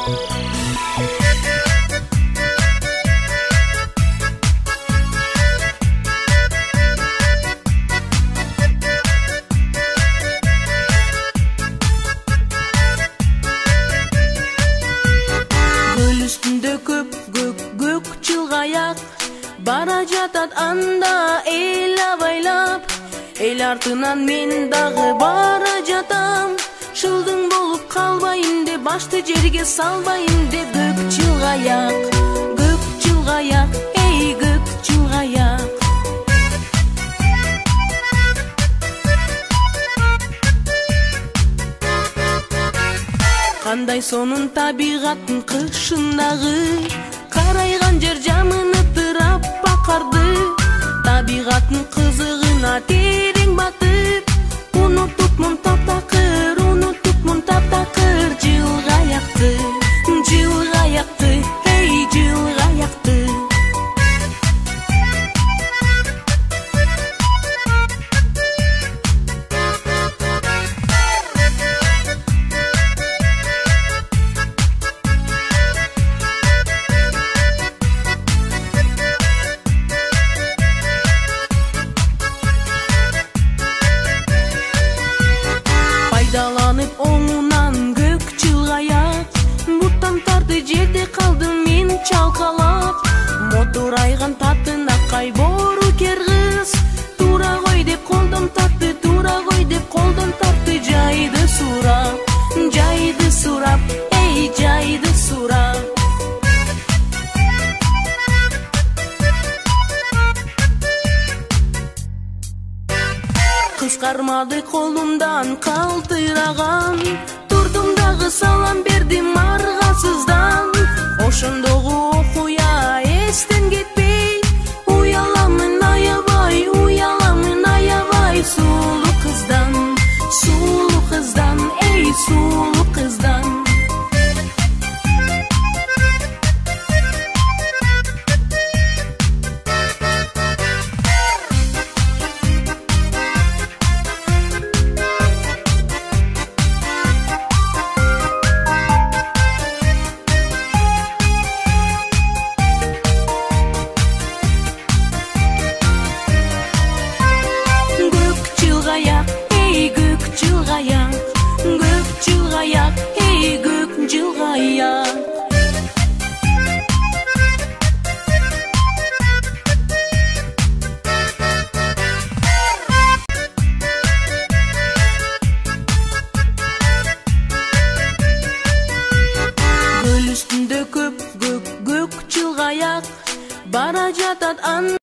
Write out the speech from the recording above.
Gök çılgayak bara jatat anda el avaylap, el артынан men дагы bara jatam. Шылдың болуп калбайын деп, башты жерге салбайын деп. Gök çılgayak, ey gök çılgayak. Кандай сонун табигаттын кышындагы, карайган жер жамыны тырап бакарды. Табигаттын кызыгына терең батып, унутупмун таптакыр, жылгаякты, эй жылгаякты. Пайдаланып оңунан gök çılgayak, буттан тарды жерде калдым мен чалкалап. Мотор айган татына кайбору кыргыз, туура кой деп колдон тартты, туура кой деп колдон тартты. Жайды сурап, эй жайды сурап. Кыскармады колумдан калтыраган, турдум дагы салам бердим аргасыздан. Ошондогу окуя эстен кетпей, уяламын аябай, сулуу кыздан, эй сулуу кыздан. Gök çılgayak, ey gök çılgayak. Göl üstünde gök çılgayak, bara jatat